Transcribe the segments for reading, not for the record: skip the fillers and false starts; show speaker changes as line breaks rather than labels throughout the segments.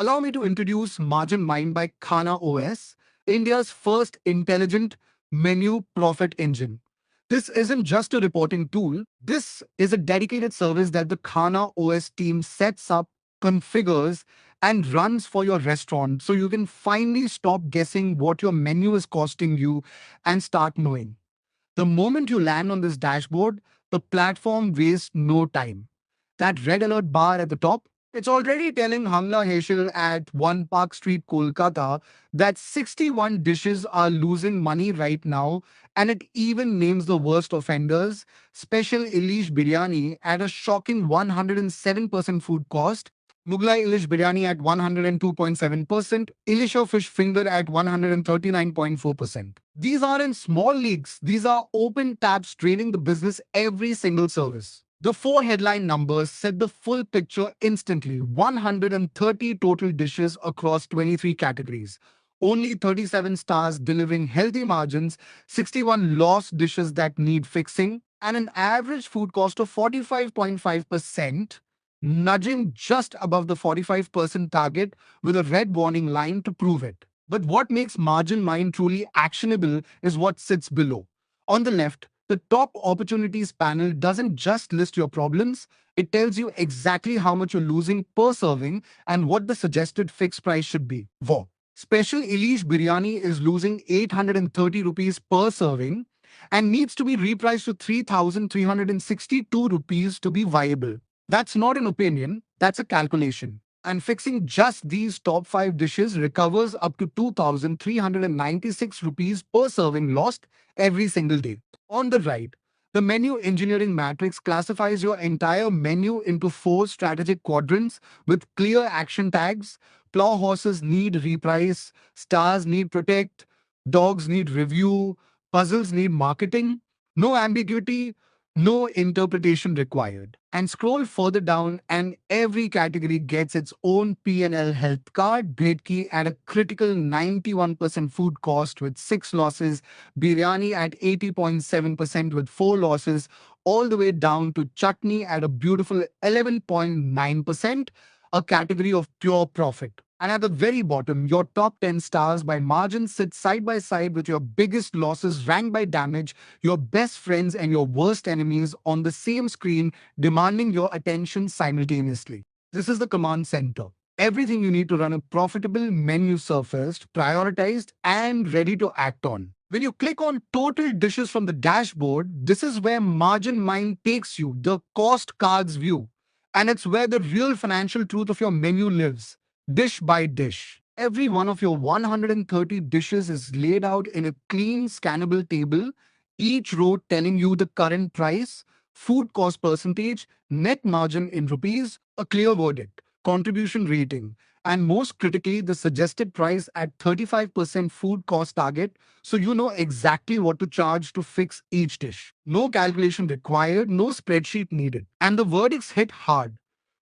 Allow me to introduce MarginMind by Khana OS, India's first intelligent menu profit engine. This isn't just a reporting tool. This is a dedicated service that the Khana OS team sets up, configures, and runs for your restaurant so you can finally stop guessing what your menu is costing you and start knowing. The moment you land on this dashboard, the platform wastes no time. That red alert bar at the top, it's already telling Hamla Heschel at 1 Park Street, Kolkata, that 61 dishes are losing money right now, and it even names the worst offenders. Special Ilish Biryani at a shocking 107% food cost, Mughlai Ilish Biryani at 102.7%, Ilisha Fish Finger at 139.4%. These aren't small leaks, these are open tabs trailing the business every single service. The four headline numbers set the full picture instantly: 130 total dishes across 23 categories. Only 37 stars delivering healthy margins, 61 lost dishes that need fixing, and an average food cost of 45.5%, nudging just above the 45% target with a red warning line to prove it. But what makes MarginMind truly actionable is what sits below. On the left, the top opportunities panel doesn't just list your problems, it tells you exactly how much you're losing per serving and what the suggested fixed price should be. Wow. Special Ilish Biryani is losing 830 rupees per serving and needs to be repriced to 3,362 rupees to be viable. That's not an opinion, that's a calculation. And fixing just these top 5 dishes recovers up to 2,396 rupees per serving lost every single day. On the right, the menu engineering matrix classifies your entire menu into 4 strategic quadrants with clear action tags. Plow horses need reprice, stars need protect, dogs need review, puzzles need marketing. No ambiguity, no interpretation required. And scroll further down and every category gets its own P&L health card, grade key at a critical 91% food cost with 6 losses, biryani at 80.7% with 4 losses, all the way down to chutney at a beautiful 11.9%, a category of pure profit. And at the very bottom, your top 10 stars by margin sit side by side with your biggest losses ranked by damage, your best friends and your worst enemies on the same screen, demanding your attention simultaneously. This is the command center. Everything you need to run a profitable menu surfaced, prioritized, and ready to act on. When you click on total dishes from the dashboard, this is where MarginMind takes you, the cost cards view. And it's where the real financial truth of your menu lives, dish by dish. Every one of your 130 dishes is laid out in a clean, scannable table, each row telling you the current price, food cost percentage, net margin in rupees, a clear verdict, contribution rating, and most critically, the suggested price at 35% food cost target, so you know exactly what to charge to fix each dish. No calculation required, no spreadsheet needed. And the verdicts hit hard.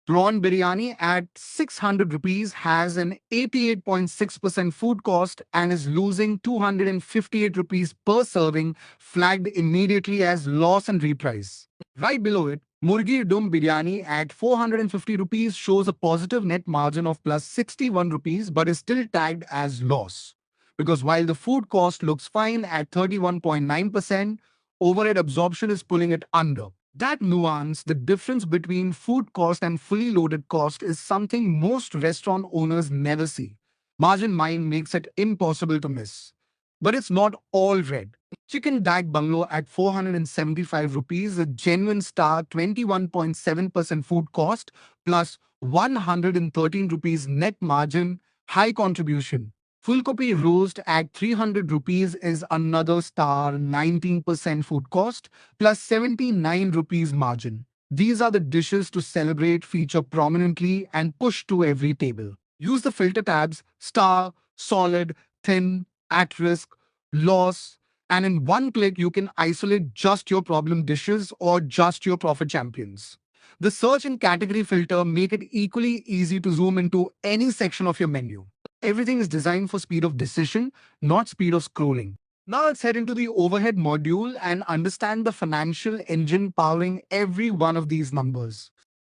Prawn biryani at 600 rupees has an 88.6% food cost and is losing 258 rupees per serving, flagged immediately as loss and reprice. Right below it, Murgi Dum Biryani at 450 rupees shows a positive net margin of plus 61 rupees but is still tagged as loss. Because while the food cost looks fine at 31.9%, overhead absorption is pulling it under. That nuance, the difference between food cost and fully loaded cost, is something most restaurant owners never see. MarginMind makes it impossible to miss. But it's not all red. Chicken Dak Bungalow at 475 rupees, a genuine star, 21.7% food cost, plus 113 rupees net margin, high contribution. Fulgopi roast at 300 rupees is another star, 19% food cost, plus 79 rupees margin. These are the dishes to celebrate, feature prominently, and push to every table. Use the filter tabs star, solid, thin, at risk, loss, and in one click, you can isolate just your problem dishes or just your profit champions. The search and category filter make it equally easy to zoom into any section of your menu. Everything is designed for speed of decision, not speed of scrolling. Now let's head into the overhead module and understand the financial engine powering every one of these numbers.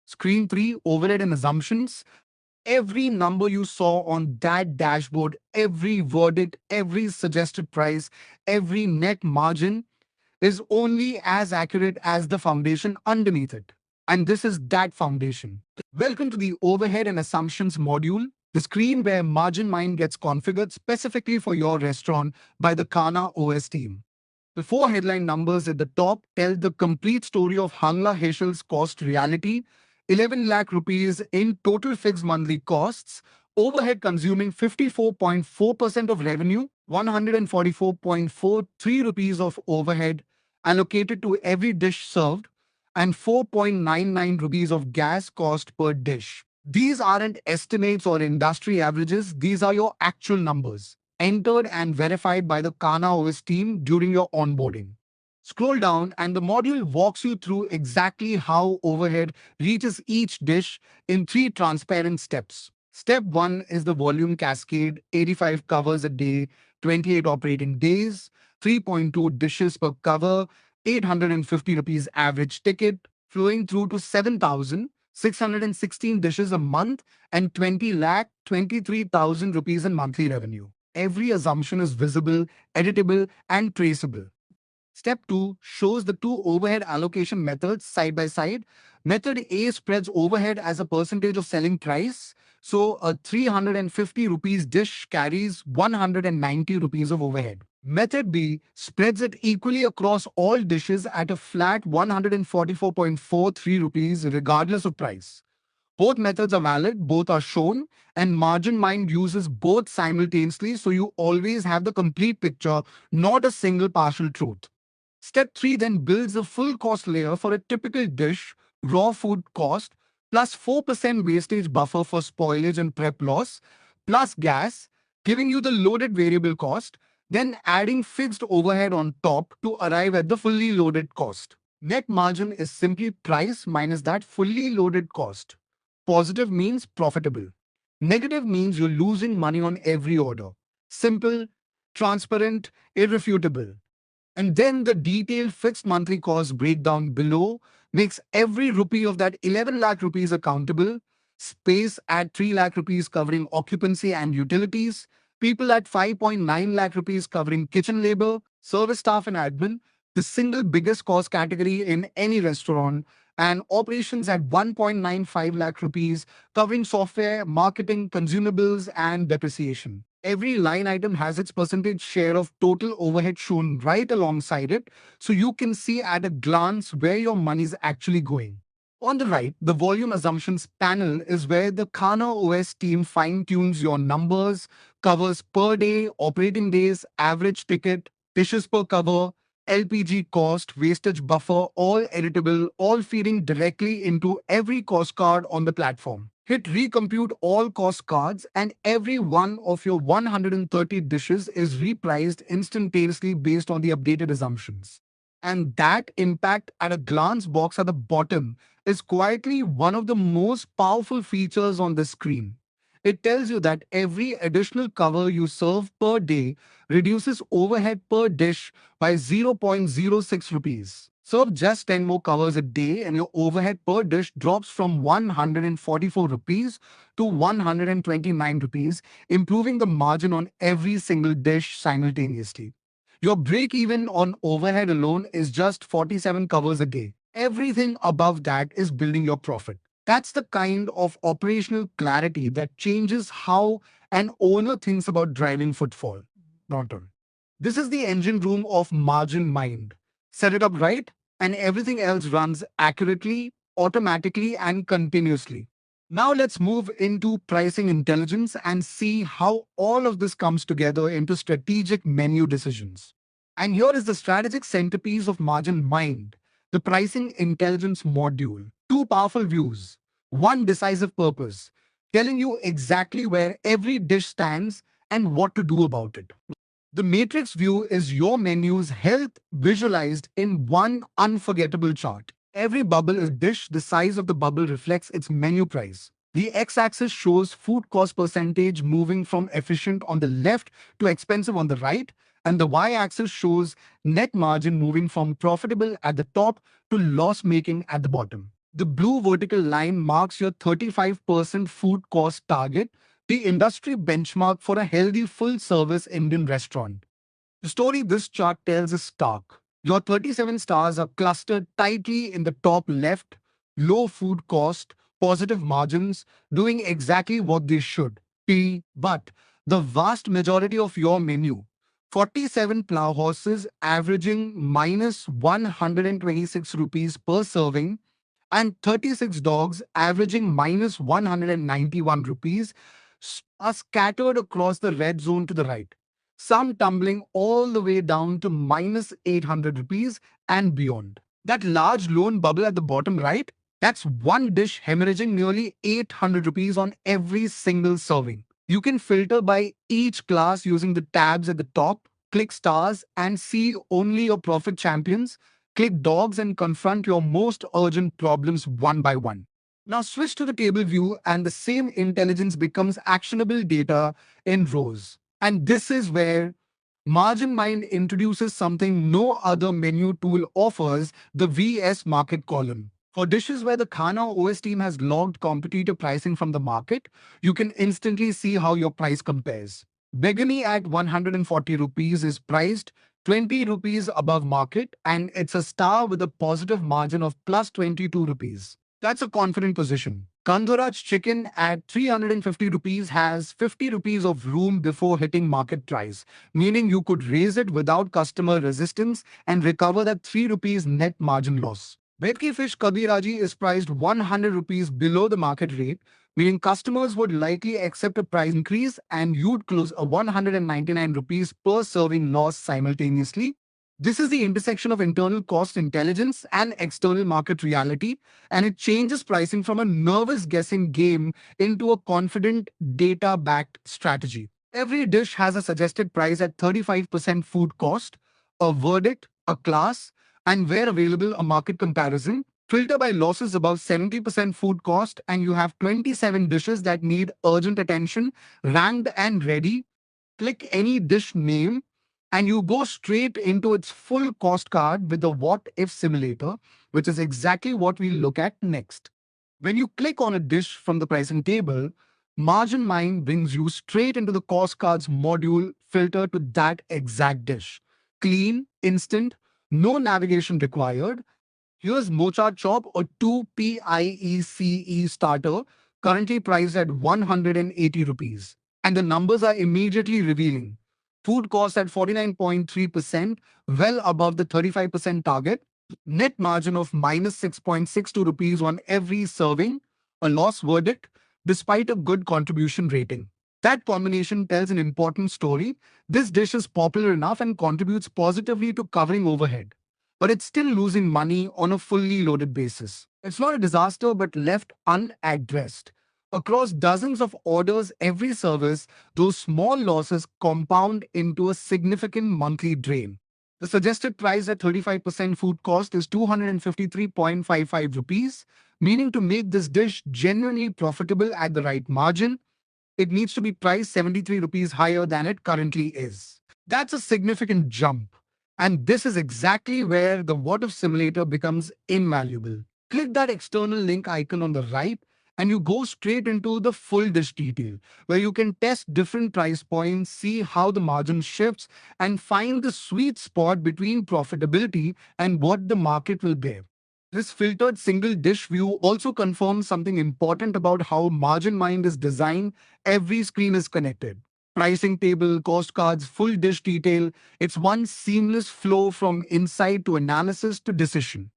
Screen 3, overhead and assumptions. Every number you saw on that dashboard, every verdict, every suggested price, every net margin is only as accurate as the foundation underneath it. And this is that foundation. Welcome to the Overhead and Assumptions module, the screen where MarginMind gets configured specifically for your restaurant by the Kana OS team. The four headline numbers at the top tell the complete story of Hangla Heschel's cost reality: 11 lakh rupees in total fixed monthly costs, overhead consuming 54.4% of revenue, 144.43 rupees of overhead allocated to every dish served, and 4.99 rupees of gas cost per dish. These aren't estimates or industry averages, these are your actual numbers, entered and verified by the Kana OS team during your onboarding. Scroll down and the module walks you through exactly how overhead reaches each dish in three transparent steps. Step 1 is the volume cascade: 85 covers a day, 28 operating days, 3.2 dishes per cover, 850 rupees average ticket, flowing through to 7,616 dishes a month and 20 lakh 23,000 rupees in monthly revenue. Every assumption is visible, editable, and traceable. Step 2 shows the two overhead allocation methods side by side. Method A spreads overhead as a percentage of selling price. So a 350 rupees dish carries 190 rupees of overhead. Method B spreads it equally across all dishes at a flat 144.43 rupees regardless of price. Both methods are valid, both are shown, and MarginMind uses both simultaneously, so you always have the complete picture, not a single partial truth. Step 3 then builds a full cost layer for a typical dish: raw food cost, plus 4% wastage buffer for spoilage and prep loss, plus gas, giving you the loaded variable cost, then adding fixed overhead on top to arrive at the fully loaded cost. Net margin is simply price minus that fully loaded cost. Positive means profitable. Negative means you're losing money on every order. Simple, transparent, irrefutable. And then the detailed fixed monthly cost breakdown below makes every rupee of that 11 lakh rupees accountable. Space at 3 lakh rupees covering occupancy and utilities, people at 5.9 lakh rupees covering kitchen labor, service staff and admin, the single biggest cost category in any restaurant, and operations at 1.95 lakh rupees covering software, marketing, consumables, and depreciation. Every line item has its percentage share of total overhead shown right alongside it, so you can see at a glance where your money is actually going. On the right, the volume assumptions panel is where the Kana OS team fine-tunes your numbers: covers per day, operating days, average ticket, dishes per cover, LPG cost, wastage buffer, all editable, all feeding directly into every cost card on the platform. Hit recompute all cost cards and every one of your 130 dishes is repriced instantaneously based on the updated assumptions. And that impact at a glance box at the bottom is quietly one of the most powerful features on the screen. It tells you that every additional cover you serve per day reduces overhead per dish by 0.06 rupees. Serve just 10 more covers a day and your overhead per dish drops from 144 rupees to 129 rupees, improving the margin on every single dish simultaneously. Your break even on overhead alone is just 47 covers a day. Everything above that is building your profit. That's the kind of operational clarity that changes how an owner thinks about driving footfall. Not all. This is the engine room of MarginMind. Set it up right, and everything else runs accurately, automatically, and continuously. Now let's move into pricing intelligence and see how all of this comes together into strategic menu decisions. And here is the strategic centerpiece of MarginMind, the pricing intelligence module. Two powerful views, one decisive purpose, telling you exactly where every dish stands and what to do about it. The matrix view is your menu's health visualized in one unforgettable chart. Every bubble is dish, the size of the bubble reflects its menu price. The x-axis shows food cost percentage moving from efficient on the left to expensive on the right, and the y-axis shows net margin moving from profitable at the top to loss-making at the bottom. The blue vertical line marks your 35% food cost target, the industry benchmark for a healthy full-service Indian restaurant. The story this chart tells is stark. Your 37 stars are clustered tightly in the top left, low food cost, positive margins, doing exactly what they should. But the vast majority of your menu, 47 plow horses averaging minus 126 rupees per serving, and 36 dogs averaging minus 191 rupees are scattered across the red zone to the right, some tumbling all the way down to minus 800 rupees and beyond. That large lone bubble at the bottom right, that's one dish hemorrhaging nearly 800 rupees on every single serving. You can filter by each class using the tabs at the top, click stars and see only your profit champions. Click dogs and confront your most urgent problems one by one. Now switch to the table view and the same intelligence becomes actionable data in rows. And this is where MarginMind introduces something no other menu tool offers, the VS market column. For dishes where the Khana OS team has logged competitor pricing from the market, you can instantly see how your price compares. Begani at 140 rupees is priced 20 rupees above market and it's a star with a positive margin of plus 22 rupees. That's a confident position. Kandharaj chicken at 350 rupees has 50 rupees of room before hitting market price, meaning you could raise it without customer resistance and recover that 3 rupees net margin loss. Bhetki fish Kabiraji is priced 100 rupees below the market rate, meaning customers would likely accept a price increase and you'd close a 199 rupees per serving loss simultaneously. This is the intersection of internal cost intelligence and external market reality, and it changes pricing from a nervous guessing game into a confident data-backed strategy. Every dish has a suggested price at 35% food cost, a verdict, a class, and where available, a market comparison. Filter by losses above 70% food cost, and you have 27 dishes that need urgent attention, ranked and ready. Click any dish name and you go straight into its full cost card with the what if simulator, which is exactly what we'll look at next. When you click on a dish from the pricing table, MarginMind brings you straight into the cost cards module filter to that exact dish. Clean, instant, no navigation required. Here's Mocha Chop, a 2 PIECE starter, currently priced at 180 rupees. And the numbers are immediately revealing. Food cost at 49.3%, well above the 35% target. Net margin of minus 6.62 rupees on every serving, a loss verdict, despite a good contribution rating. That combination tells an important story. This dish is popular enough and contributes positively to covering overhead, but it's still losing money on a fully loaded basis. It's not a disaster, but left unaddressed. Across dozens of orders every service, those small losses compound into a significant monthly drain. The suggested price at 35% food cost is 253.55 rupees, meaning to make this dish genuinely profitable at the right margin, it needs to be priced 73 rupees higher than it currently is. That's a significant jump. And this is exactly where the what if simulator becomes invaluable. Click that external link icon on the right and you go straight into the full dish detail where you can test different price points, see how the margin shifts, and find the sweet spot between profitability and what the market will bear. This filtered single dish view also confirms something important about how MarginMind is designed. Every screen is connected. Pricing table, cost cards, full dish detail. It's one seamless flow from insight to analysis to decision.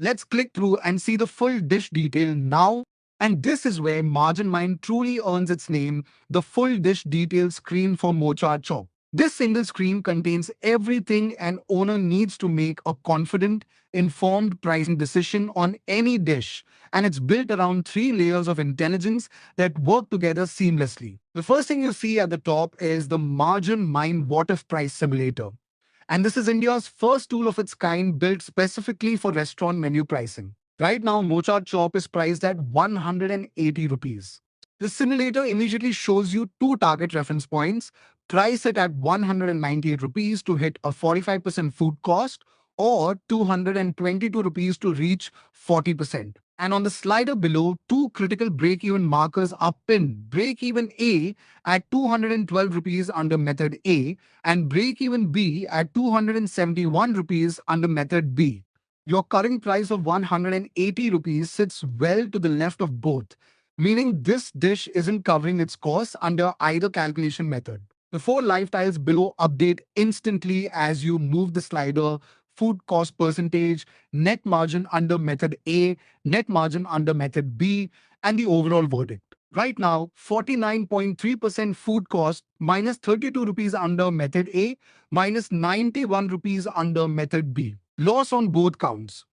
Let's click through and see the full dish detail now. And this is where MarginMind truly earns its name, the full dish detail screen for Mocha Chop. This single screen contains everything an owner needs to make a confident, informed pricing decision on any dish, and it's built around three layers of intelligence that work together seamlessly. The first thing you see at the top is the MarginMind What If Price Simulator. And this is India's first tool of its kind built specifically for restaurant menu pricing. Right now, Mocha Chop is priced at 180 rupees. The simulator immediately shows you two target reference points. Price it at 198 rupees to hit a 45% food cost, or 222 rupees to reach 40%. And on the slider below, two critical break-even markers are pinned. Break-even A at 212 rupees under method A and break-even B at 271 rupees under method B. Your current price of 180 rupees sits well to the left of both, meaning this dish isn't covering its costs under either calculation method. The four live tiles below update instantly as you move the slider: food cost percentage, net margin under method A, net margin under method B, and the overall verdict. Right now, 49.3% food cost minus 32 rupees under method A, minus 91 rupees under method B. Loss on both counts.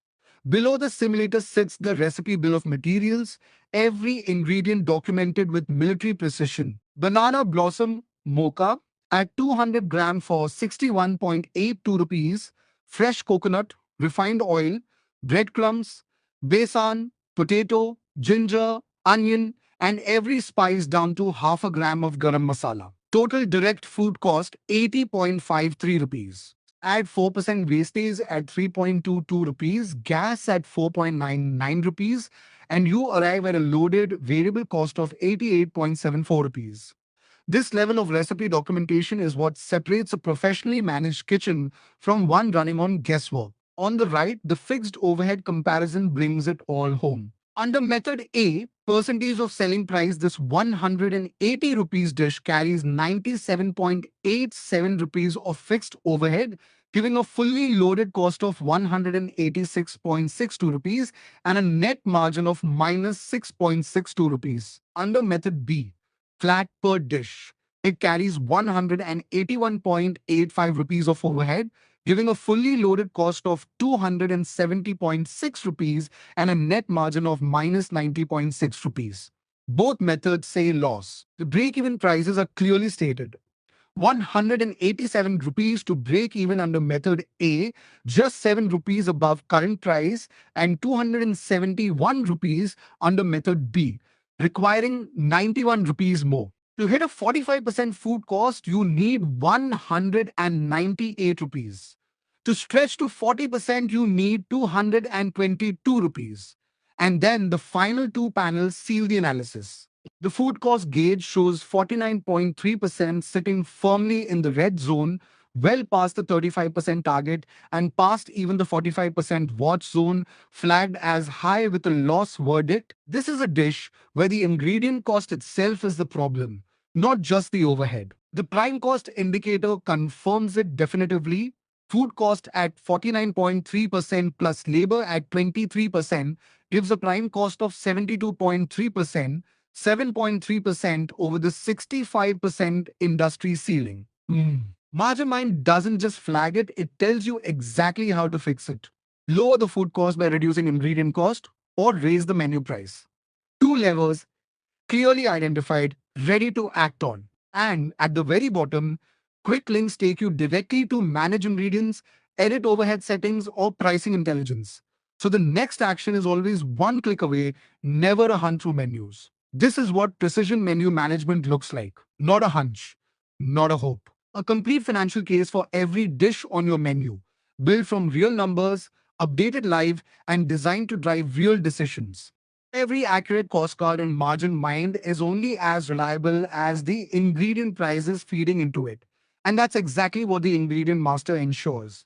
Below the simulator sits the recipe bill of materials, every ingredient documented with military precision. Banana blossom mocha at 200 gram for 61.82 rupees, fresh coconut, refined oil, breadcrumbs, besan, potato, ginger, onion, and every spice down to half a gram of garam masala. Total direct food cost 80.53 rupees. Add 4% wastage at 3.22 rupees, gas at 4.99 rupees, and you arrive at a loaded variable cost of 88.74 rupees. This level of recipe documentation is what separates a professionally managed kitchen from one running on guesswork. On the right, the fixed overhead comparison brings it all home. Under method A, percentage of selling price, this 180 rupees dish carries 97.87 rupees of fixed overhead, giving a fully loaded cost of 186.62 rupees and a net margin of minus 6.62 rupees. Under method B, flat per dish, it carries 181.85 rupees of overhead, giving a fully loaded cost of 270.6 rupees and a net margin of minus 90.6 rupees. Both methods say loss. The break-even prices are clearly stated. 187 rupees to break even under method A, just 7 rupees above current price, and 271 rupees under method B, requiring 91 rupees more. To hit a 45% food cost, you need 198 rupees. To stretch to 40%, you need 222 rupees. And then the final two panels seal the analysis. The food cost gauge shows 49.3% sitting firmly in the red zone, well past the 35% target and past even the 45% watch zone, flagged as high with a loss verdict. This is a dish where the ingredient cost itself is the problem, not just the overhead. The prime cost indicator confirms it definitively. Food cost at 49.3% plus labor at 23% gives a prime cost of 72.3%, 7.3% over the 65% industry ceiling. MarginMind doesn't just flag it, it tells you exactly how to fix it. Lower the food cost by reducing ingredient cost or raise the menu price. Two levers clearly identified, ready to act on. And at the very bottom, quick links take you directly to manage ingredients, edit overhead settings, or pricing intelligence. So the next action is always one click away, never a hunt through menus. This is what precision menu management looks like. Not a hunch, not a hope. A complete financial case for every dish on your menu, built from real numbers, updated live, and designed to drive real decisions. Every accurate cost card in MarginMind is only as reliable as the ingredient prices feeding into it. And that's exactly what the Ingredient Master ensures.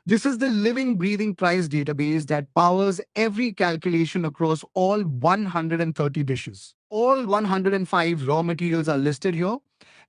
This is the living, breathing price database that powers every calculation across all 130 dishes. All 105 raw materials are listed here,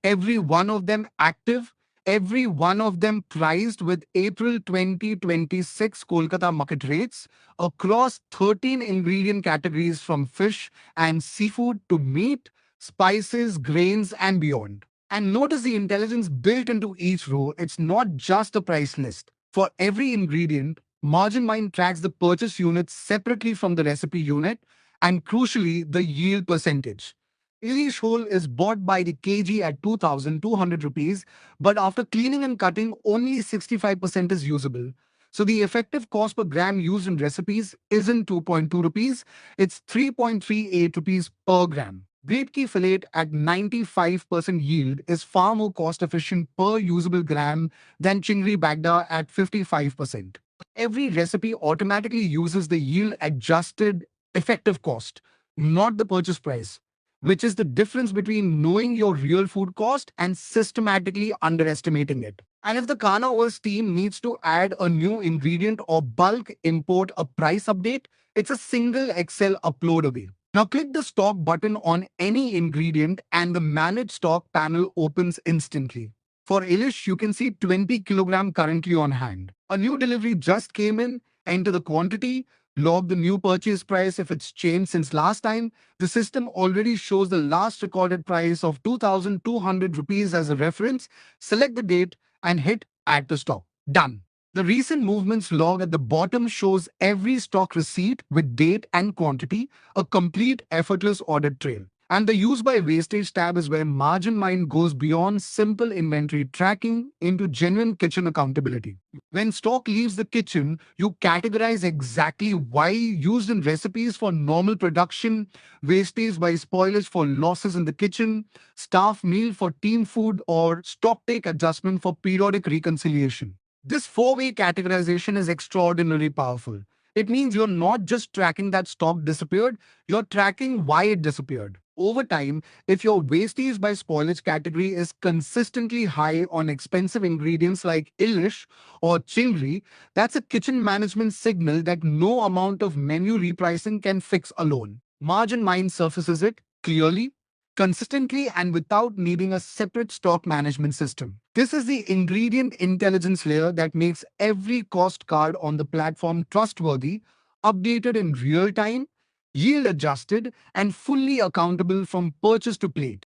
every one of them active, every one of them priced with April 2026 Kolkata market rates across 13 ingredient categories from fish and seafood to meat, spices, grains, and beyond. And notice the intelligence built into each row. It's not just a price list. For every ingredient, MarginMind tracks the purchase unit separately from the recipe unit and crucially, the yield percentage. Ilish whole is bought by the kg at 2,200 rupees, but after cleaning and cutting, only 65% is usable. So the effective cost per gram used in recipes isn't 2.2 rupees, it's 3.38 rupees per gram. Great key fillet at 95% yield is far more cost efficient per usable gram than chingri bagda at 55%. Every recipe automatically uses the yield adjusted effective cost, not the purchase price, which is the difference between knowing your real food cost and systematically underestimating it. And if the Kana OS team needs to add a new ingredient or bulk import a price update, it's a single Excel upload away. Now click the stock button on any ingredient and the manage stock panel opens instantly. For Ilish, you can see 20 kilogram currently on hand. A new delivery just came in, enter the quantity, log the new purchase price if it's changed since last time. The system already shows the last recorded price of 2,200 rupees as a reference. Select the date and hit add to stock. Done. The recent movements log at the bottom shows every stock receipt with date and quantity, a complete effortless audit trail. And the use by wastage tab is where MarginMind goes beyond simple inventory tracking into genuine kitchen accountability. When stock leaves the kitchen, you categorize exactly why used in recipes for normal production, wastage by spoilage for losses in the kitchen, staff meal for team food, or stock take adjustment for periodic reconciliation. This four-way categorization is extraordinarily powerful. It means you're not just tracking that stock disappeared, you're tracking why it disappeared. Over time, if your wastage by spoilage category is consistently high on expensive ingredients like Ilish or chingri, that's a kitchen management signal that no amount of menu repricing can fix alone. Margin Mind surfaces it clearly, consistently, and without needing a separate stock management system. This is the ingredient intelligence layer that makes every cost card on the platform trustworthy, updated in real time, yield adjusted, and fully accountable from purchase to plate.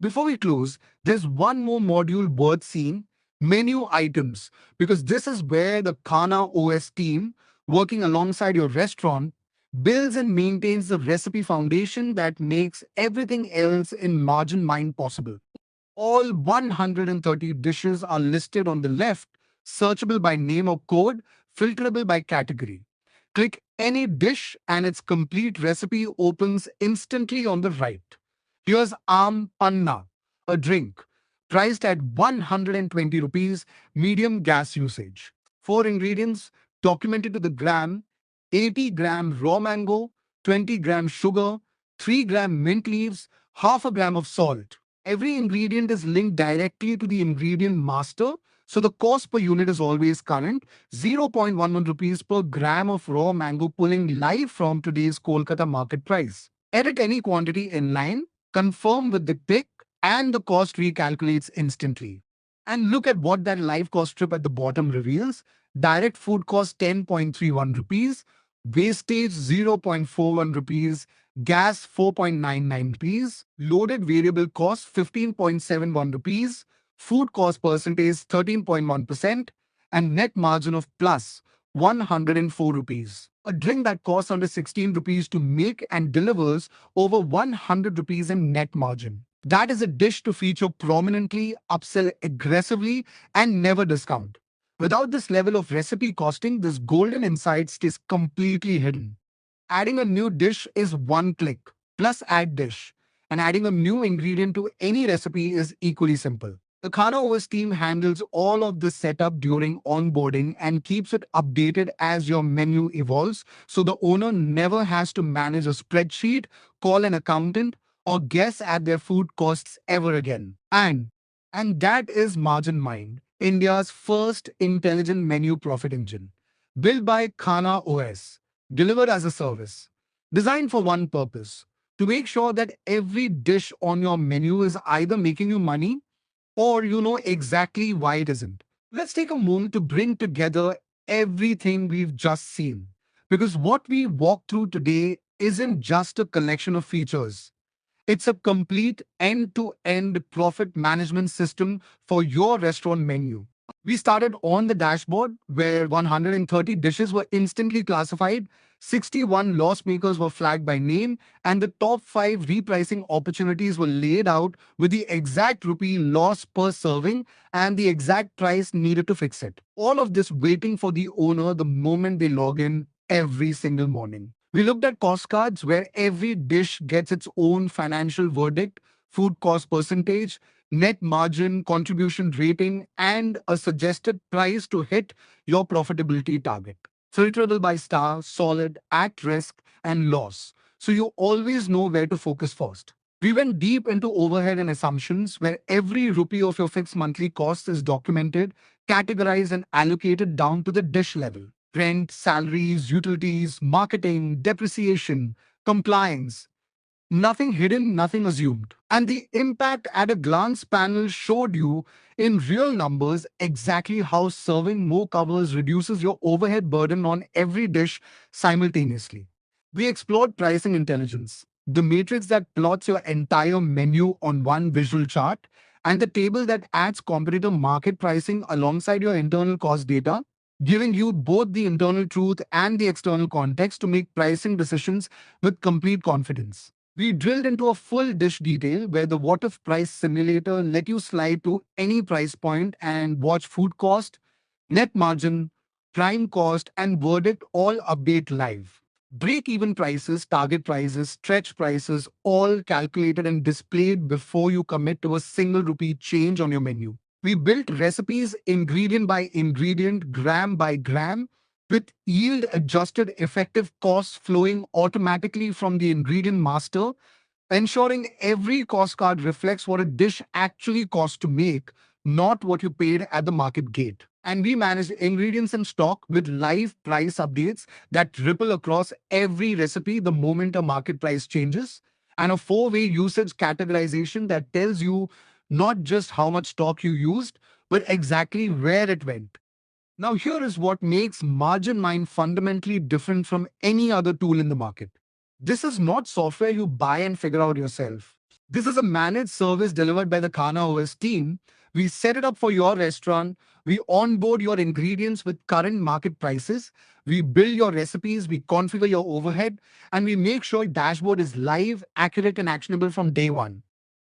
Before we close, there's one more module worth seeing, menu items, because this is where the Kana OS team, working alongside your restaurant, builds and maintains the recipe foundation that makes everything else in Margin Mind possible. All 130 dishes are listed on the left, searchable by name or code, filterable by category. Click any dish and its complete recipe opens instantly on the right. Here's Aam Panna, a drink, priced at 120 rupees, medium gas usage. Four ingredients, documented to the gram, 80-gram raw mango, 20-gram sugar, 3-gram mint leaves, half a gram of salt. Every ingredient is linked directly to the ingredient master, so the cost per unit is always current, 0.11 rupees per gram of raw mango pulling live from today's Kolkata market price. Edit any quantity in line, confirm with the pick, and the cost recalculates instantly. And look at what that live cost strip at the bottom reveals. Direct food cost 10.31 rupees, wastage 0.41 rupees, gas 4.99 rupees, loaded variable cost 15.71 rupees, food cost percentage 13.1%, and net margin of plus 104 rupees. A drink that costs under 16 rupees to make and delivers over 100 rupees in net margin. That is a dish to feature prominently, upsell aggressively, and never discount. Without this level of recipe costing, this golden insight stays completely hidden. Adding a new dish is one click, plus add dish. And adding a new ingredient to any recipe is equally simple. The Khana OS team handles all of this setup during onboarding and keeps it updated as your menu evolves, so the owner never has to manage a spreadsheet, call an accountant, or guess at their food costs ever again. And that is Margin Mind, India's first intelligent menu profit engine. Built by Khana OS, delivered as a service, designed for one purpose, to make sure that every dish on your menu is either making you money or you know exactly why it isn't. Let's take a moment to bring together everything we've just seen. Because what we walked through today isn't just a collection of features. It's a complete end-to-end profit management system for your restaurant menu. We started on the dashboard where 130 dishes were instantly classified, 61 loss makers were flagged by name, and the top 5 repricing opportunities were laid out with the exact rupee loss per serving and the exact price needed to fix it. All of this waiting for the owner the moment they log in every single morning. We looked at cost cards where every dish gets its own financial verdict, food cost percentage, net margin, contribution rating, and a suggested price to hit your profitability target. Filterable by star, solid, at risk, and loss. So you always know where to focus first. We went deep into overhead and assumptions where every rupee of your fixed monthly cost is documented, categorized, and allocated down to the dish level. Rent, salaries, utilities, marketing, depreciation, compliance. Nothing hidden, nothing assumed. And the impact at a glance panel showed you in real numbers exactly how serving more covers reduces your overhead burden on every dish simultaneously. We explored pricing intelligence, the matrix that plots your entire menu on one visual chart, and the table that adds competitor market pricing alongside your internal cost data, giving you both the internal truth and the external context to make pricing decisions with complete confidence. We drilled into a full dish detail where the what if price simulator let you slide to any price point and watch food cost, net margin, prime cost, and verdict all update live. Break even prices, target prices, stretch prices, all calculated and displayed before you commit to a single rupee change on your menu. We built recipes ingredient by ingredient, gram by gram, with yield adjusted effective costs flowing automatically from the ingredient master, ensuring every cost card reflects what a dish actually costs to make, not what you paid at the market gate. And we manage ingredients in stock with live price updates that ripple across every recipe the moment a market price changes, and a four-way usage categorization that tells you not just how much stock you used, but exactly where it went. Now, here is what makes MarginMind fundamentally different from any other tool in the market. This is not software you buy and figure out yourself. This is a managed service delivered by the Khana OS team. We set it up for your restaurant. We onboard your ingredients with current market prices. We build your recipes. We configure your overhead. And we make sure your dashboard is live, accurate, and actionable from day one.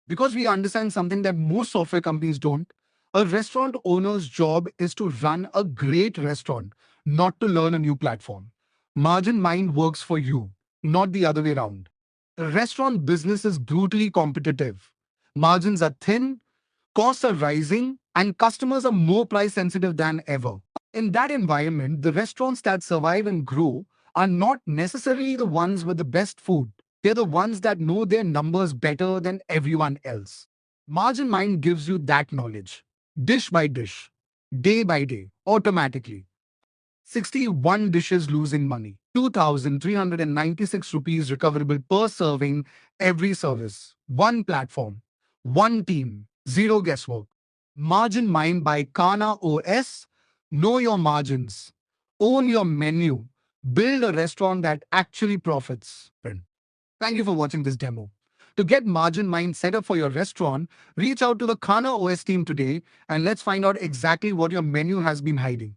Because we understand something that most software companies don't. A restaurant owner's job is to run a great restaurant, not to learn a new platform. Margin Mind works for you, not the other way around. The restaurant business is brutally competitive. Margins are thin, costs are rising, and customers are more price sensitive than ever. In that environment, the restaurants that survive and grow are not necessarily the ones with the best food. They're the ones that know their numbers better than everyone else. Margin Mind gives you that knowledge, dish by dish, day by day, automatically. 61 dishes losing money, 2,396 rupees recoverable per serving every service. One platform, one team, zero guesswork. Margin Mind by Kana OS. Know your margins. Own your menu. Build a restaurant that actually profits. Thank you for watching this demo. To get Margin Mind set up for your restaurant, reach out to the Kana OS team today and let's find out exactly what your menu has been hiding.